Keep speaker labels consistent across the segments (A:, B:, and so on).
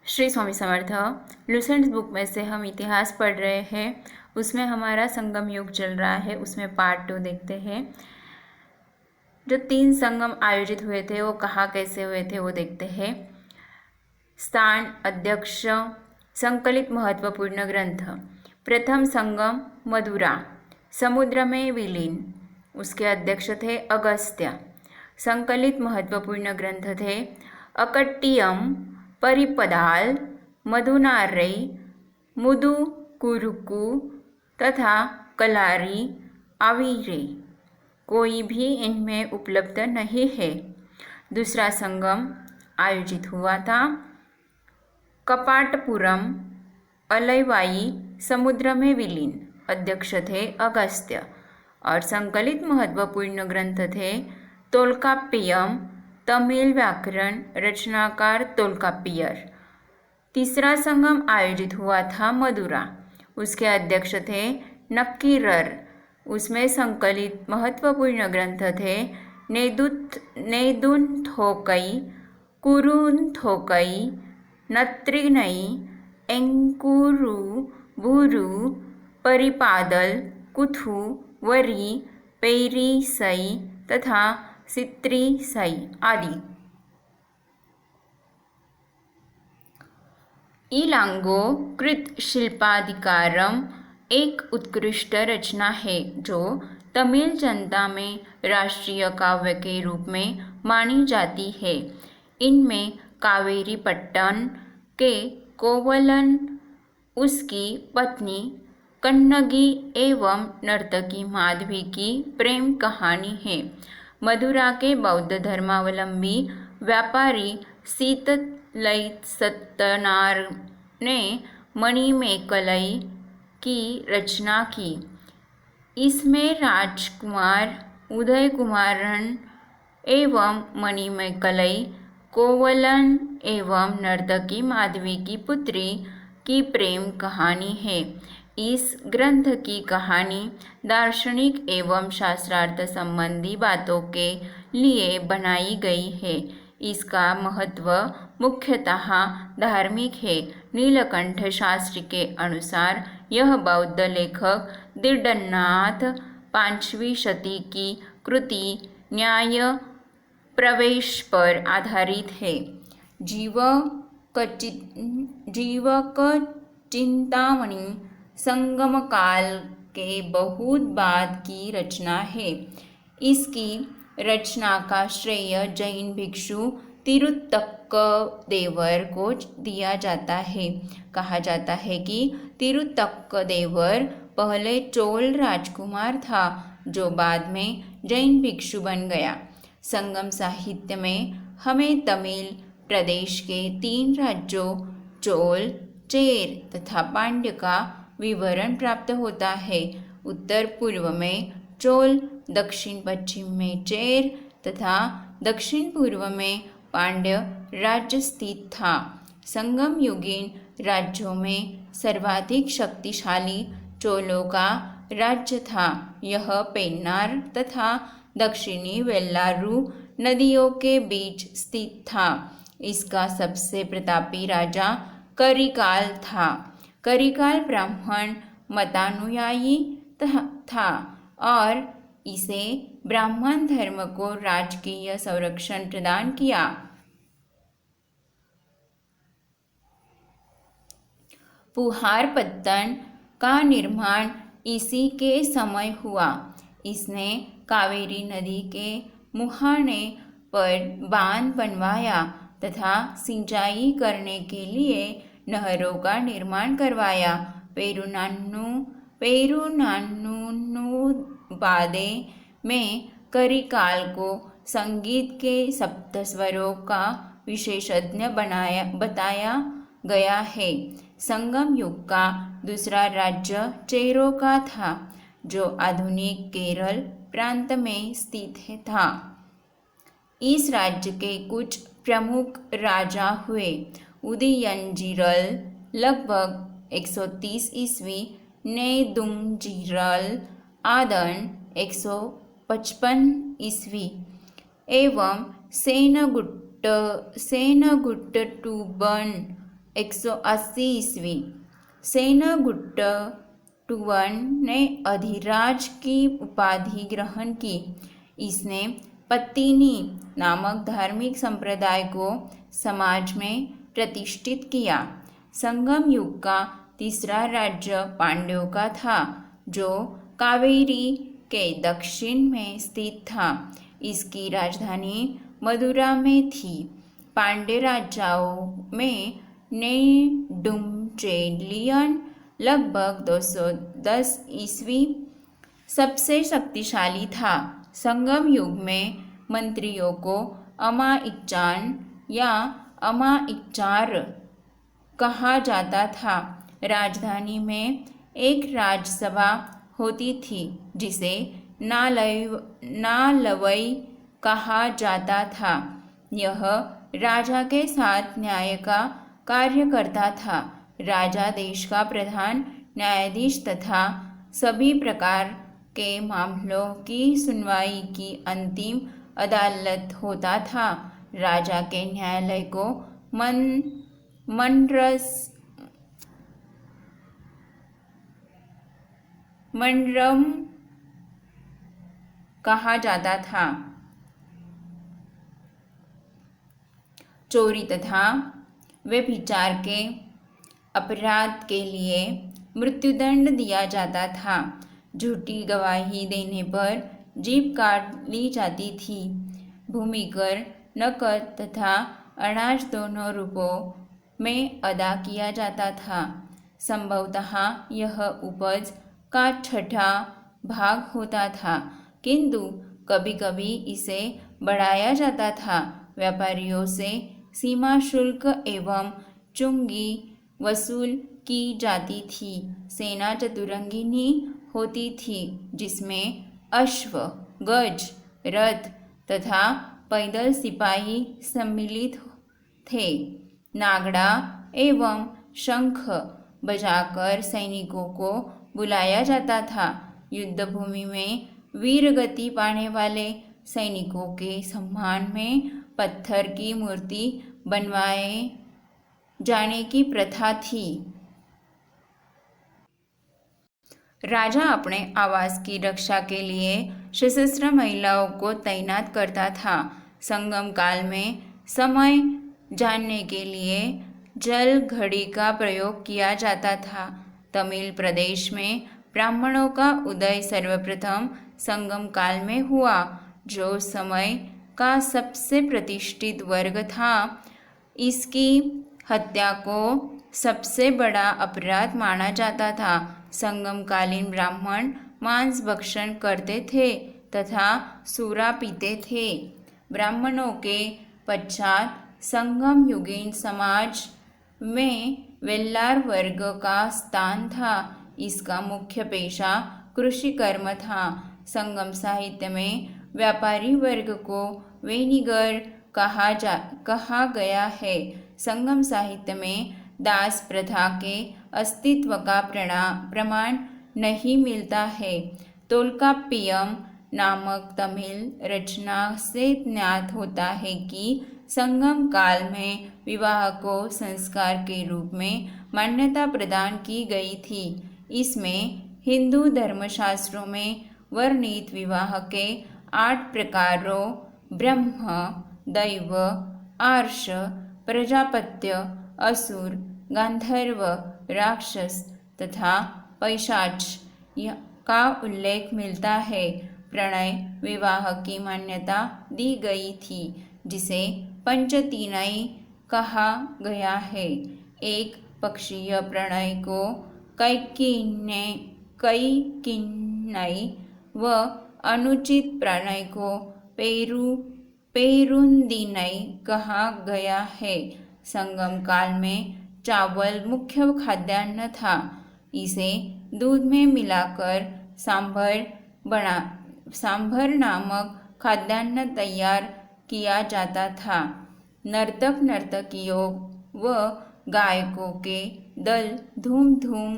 A: Shri Swami Samarth. लुसेंट्स book में से हम इतिहास पढ़ रहे हैं। उसमें हमारा संगम युग चल रहा है। उसमें पार्ट 2 देखते हैं। जो 3 संगम आयोजित हुए थे वो कहाँ कैसे हुए थे वो देखते हैं। स्थान, अध्यक्ष, संकलित महत्वपूर्ण ग्रंथ। प्रथम संगम मदुरा, समुद्र में विलीन। उसके अध्यक्ष थे अगस्त्य। संकलित महत्वपूर्ण ग्रंथ थे अकट्टियम, परिपदाल, मधुनारई, मुदुकुरुकु तथा कलारी आविरे। कोई भी इनमें उपलब्ध नहीं है। दूसरा संगम आयोजित हुआ था कपाटपुरम, अलैवाई, समुद्र में विलीन। अध्यक्ष थे अगस्त्य और संकलित महत्वपूर्ण ग्रंथ थे तोल्काप्पियम, तमिल व्याकरण, रचनाकार तोल्काप्पियर। तीसरा संगम आयोजित हुआ था मदुरा। उसके अध्यक्ष थे नक्कीरर। उसमें संकलित महत्वपूर्ण ग्रंथ थे नेदुनथोकई, कुरुनथोकई, नत्रिनई, एंकुरु, बुरु, परिपादल, कुथु, वरी, पेरिसई तथा सित्रिसई आदि। इलांगो कृत शिल्पाधिकारम एक उत्कृष्ट रचना है जो तमिल जनता में राष्ट्रीय काव्य के रूप में मानी जाती है। इनमें कावेरी पट्टन के कोवलन, उसकी पत्नी कन्नगी एवं नर्तकी माधवी की प्रेम कहानी है। मदुरा के बौद्ध धर्मावलंबी व्यापारी सीतलई सत्तनार ने मणिमेकलई की रचना की। इसमें राजकुमार उदय कुमारन एवं मणिमेकलई कोवलन एवं नर्तकी माधवी की पुत्री की प्रेम कहानी है। इस ग्रंथ की कहानी दार्शनिक एवं शास्त्रार्थ संबंधी बातों के लिए बनाई गई है। इसका महत्व मुख्यतः धार्मिक है। नीलकंठ शास्त्री के अनुसार यह बौद्ध लेखक दीडनाथ 5वीं शती की कृति न्याय प्रवेश पर आधारित है। जीवक चिंतामणि संगम काल के बहुत बाद की रचना है। इसकी रचना का श्रेय जैन भिक्षु तिरुत्तक्कदेवर को दिया जाता है। कहा जाता है कि तिरुत्तक्कदेवर पहले चोल राजकुमार था जो बाद में जैन भिक्षु बन गया। संगम साहित्य में हमें तमिल प्रदेश के 3 राज्यों चोल, चेर तथा पांड्य का विवरण प्राप्त होता है। उत्तर पूर्व में चोल, दक्षिण पश्चिम में चेर तथा दक्षिण पूर्व में पांड्य राज्य स्थित था। संगम युगीन राज्यों में सर्वाधिक शक्तिशाली चोलों का राज्य था। यह पेन्नार तथा दक्षिणी वेल्लारू नदियों के बीच स्थित था। इसका सबसे प्रतापी राजा करिकाल था। करिकाल ब्राह्मण मतानुयायी था और इसे ब्राह्मण धर्म को राजकीय संरक्षण प्रदान किया। पुहारपत्तन का निर्माण इसी के समय हुआ। इसने कावेरी नदी के मुहाने पर बांध बनवाया तथा सिंचाई करने के लिए नहरों का निर्माण करवाया। पेरुनान्नुबादे में करिकाल को संगीत के सप्तस्वरों का विशेषज्ञ बताया गया है। संगम युग का दूसरा राज्य चेरों का था जो आधुनिक केरल प्रांत में स्थित था। इस राज्य के कुछ प्रमुख राजा हुए उदयनजिरल लगभग 130 ईस्वी, नेदुंगजिरल आदन 155 ईस्वी एवं सेनगुट्टटूबन 180 ईस्वी सेनगुट्ट टूवन ने अधिराज की उपाधि ग्रहण की। इसने पत्तिनी नामक धार्मिक संप्रदाय को समाज में प्रतिष्ठित किया। संगम युग का तीसरा राज्य पांड्यों का था, जो कावेरी के दक्षिण में स्थित था। इसकी राजधानी मदुरा में थी। पांड्य राजाओं में नेदुमचेलियन लगभग 210 ईस्वी सबसे शक्तिशाली था। संगम युग में मंत्रियों को अमाइक्चान या अमाइक्चार कहा जाता था। राजधानी में एक राजसभा होती थी, जिसे नालवई कहा जाता था। यह राजा के साथ न्याय का कार्य करता था। राजा देश का प्रधान न्यायाधीश तथा सभी प्रकार के मामलों की सुनवाई की अंतिम अदालत होता था। राजा के न्यायालय को मंडरम कहा जाता था। चोरी तथा व्यभिचार के अपराध के लिए मृत्युदंड दिया जाता था। झूठी गवाही देने पर जीभ काट ली जाती थी। भूमिकर नकद तथा अनाज दोनों रूपों में अदा किया जाता था। संभवतः यह उपज का छठा भाग होता था, किंतु कभी कभी इसे बढ़ाया जाता था। व्यापारियों से सीमा शुल्क एवं चुंगी वसूल की जाती थी। सेना चतुरंगिनी होती थी, जिसमें अश्व, गज, रथ तथा पैदल सिपाही सम्मिलित थे। नागड़ा एवं शंख बजाकर सैनिकों को बुलाया जाता था। युद्धभूमि में वीरगति पाने वाले सैनिकों के सम्मान में पत्थर की मूर्ति बनवाए जाने की प्रथा थी। राजा अपने आवास की रक्षा के लिए सशस्त्र महिलाओं को तैनात करता था। संगम काल में समय जानने के लिए जल घड़ी का प्रयोग किया जाता था। तमिल प्रदेश में ब्राह्मणों का उदय सर्वप्रथम संगम काल में हुआ, जो समय का सबसे प्रतिष्ठित वर्ग था। इसकी हत्या को सबसे बड़ा अपराध माना जाता था। संगमकालीन ब्राह्मण मांस भक्षण करते थे तथा सूरा पीते थे। ब्राह्मणों के पश्चात संगम युगीन समाज में वेल्लार वर्ग का स्थान था। इसका मुख्य पेशा कृषि कर्म था। संगम साहित्य में व्यापारी वर्ग को वेनिगर कहा गया है। संगम साहित्य में दास प्रथा के अस्तित्व का प्रमाण नहीं मिलता है। तोल्काप्पियम नामक तमिल रचना से ज्ञात होता है कि संगम काल में विवाह को संस्कार के रूप में मान्यता प्रदान की गई थी। इसमें हिंदू धर्मशास्त्रों में वर्णित विवाह के 8 प्रकारों ब्रह्म, दैव, आर्ष, प्रजापत्य, असुर, गांधर्व, राक्षस तथा पैशाच का उल्लेख मिलता है। प्रणय विवाह की मान्यता दी गई थी, जिसे पंचतीनई कहा गया है। एक पक्षीय प्रणय को कैकिन्नई व अनुचित प्रणय को पेरुंदिनई कहा गया है। संगम काल में चावल मुख्य खाद्यान्न था। इसे दूध में मिलाकर सांभर नामक खाद्यान्न तैयार किया जाता था। नर्तक नर्तकियों व गायकों के दल धूम धूम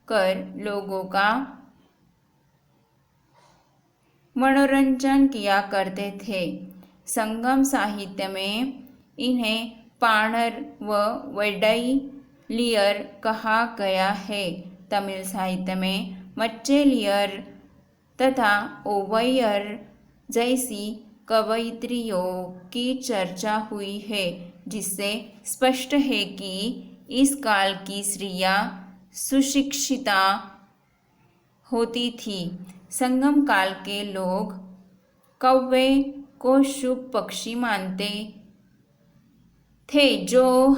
A: कर लोगों का मनोरंजन किया करते थे। संगम साहित्य में इन्हें पाणर व वैडई लियर कहा गया है। तमिल साहित्य में मच्चेलियर तथा ओवैयर जैसी कवयित्रियों की चर्चा हुई है, जिससे स्पष्ट है कि इस काल की स्त्रियां सुशिक्षिता होती थी। संगम काल के लोग कौवे को शुभ पक्षी मानते थे, जो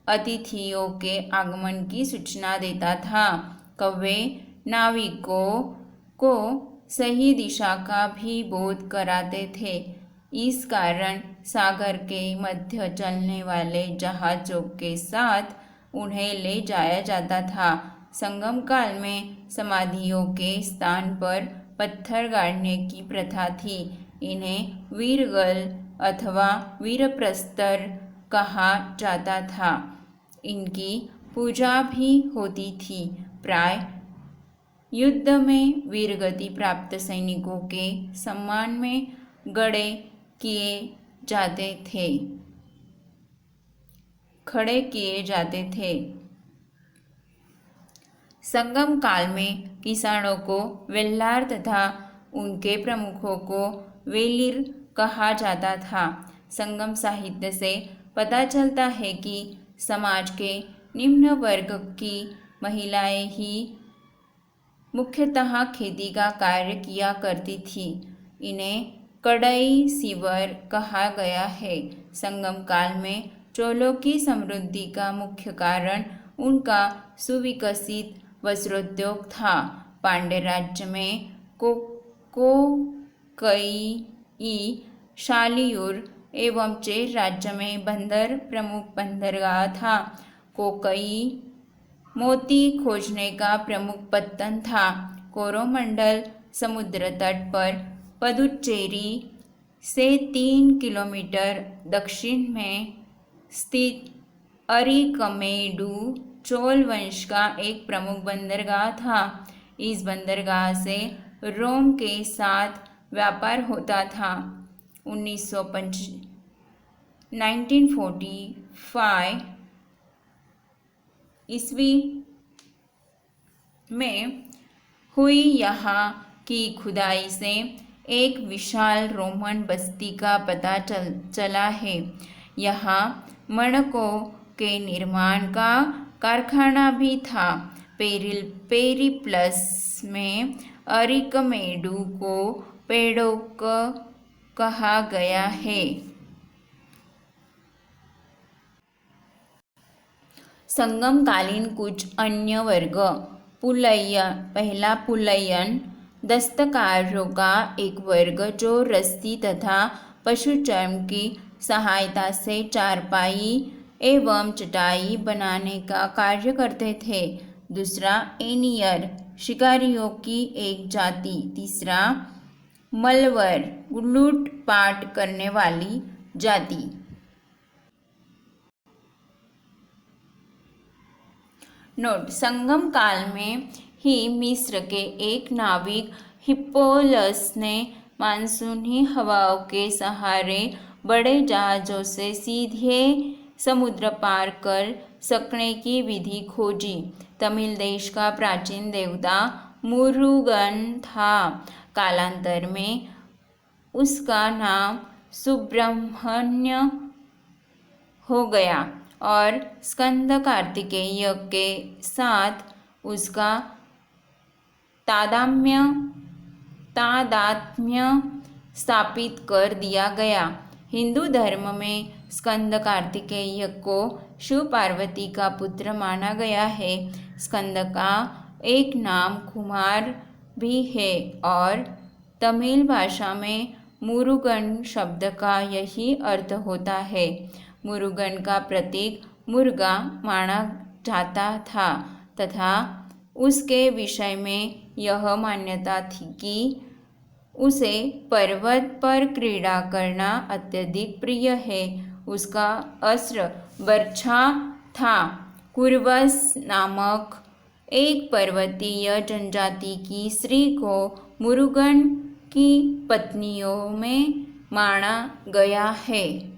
A: अतिथियों के आगमन की सूचना देता था। कौवे नाविकों को सही दिशा का भी बोध कराते थे। इस कारण सागर के मध्य चलने वाले जहाजों के साथ उन्हें ले जाया जाता था। संगम काल में समाधियों के स्थान पर पत्थर गाड़ने की प्रथा थी। इन्हें वीरगल अथवा वीरप्रस्तर कहा जाता था। इनकी पूजा भी होती थी। प्राय युद्ध में वीरगति प्राप्त सैनिकों के सम्मान में खड़े किए जाते थे। संगम काल में किसानों को वेल्लार तथा उनके प्रमुखों को वेलिर कहा जाता था। संगम साहित्य से पता चलता है कि समाज के निम्न वर्ग की महिलाएं ही मुख्यतः खेती का कार्य किया करती थी। इन्हें कड़ई सीवर कहा गया है। संगम काल में चोलों की समृद्धि का मुख्य कारण उनका सुविकसित वस्त्रोद्योग था। पांड्य राज्य में कोकई, शालियूर एवं चेर राज्य में बंदर प्रमुख बंदरगाह था। कोकई मोती खोजने का प्रमुख पत्तन था। कोरोमंडल समुद्र तट पर पुदुचेरी से 3 किलोमीटर दक्षिण में स्थित अरिकमेडु चोल वंश का एक प्रमुख बंदरगाह था। इस बंदरगाह से रोम के साथ व्यापार होता था। 1945 ईस्वी में हुई यहाँ की खुदाई से एक विशाल रोमन बस्ती का पता चला है। यहाँ मणकों के निर्माण का कारखाना भी था। पेरिप्लस में अरिकमेडु को पेडोक कहा गया है। संगमकालीन कुछ अन्य वर्ग। पहला पुलयन दस्तकारों का एक वर्ग जो रस्सी तथा पशुचर्म की सहायता से चारपाई एवं चटाई बनाने का कार्य करते थे। दूसरा एनियर, शिकारियों की एक जाति। तीसरा मलवर, लूटपाट करने वाली जाति। नोट: संगम काल में ही मिस्र के एक नाविक हिप्पोलस ने मानसूनी हवाओं के सहारे बड़े जहाजों से सीधे समुद्र पार कर सकने की विधि खोजी। तमिल देश का प्राचीन देवता मुरुगन था। कालांतर में उसका नाम सुब्रह्मण्य हो गया और स्कंद कार्तिकेय के साथ उसका तादात्म्य स्थापित कर दिया गया। हिंदू धर्म में स्कंद कार्तिकेय को शिव पार्वती का पुत्र माना गया है। स्कंद का एक नाम कुमार भी है और तमिल भाषा में मुरुगन शब्द का यही अर्थ होता है। मुरुगन का प्रतीक मुर्गा माना जाता था तथा उसके विषय में यह मान्यता थी कि उसे पर्वत पर क्रीड़ा करना अत्यधिक प्रिय है। उसका अस्त्र बर्छा था। कुर्वस नामक एक पर्वतीय जनजाति की स्त्री को मुरुगन की पत्नियों में माना गया है।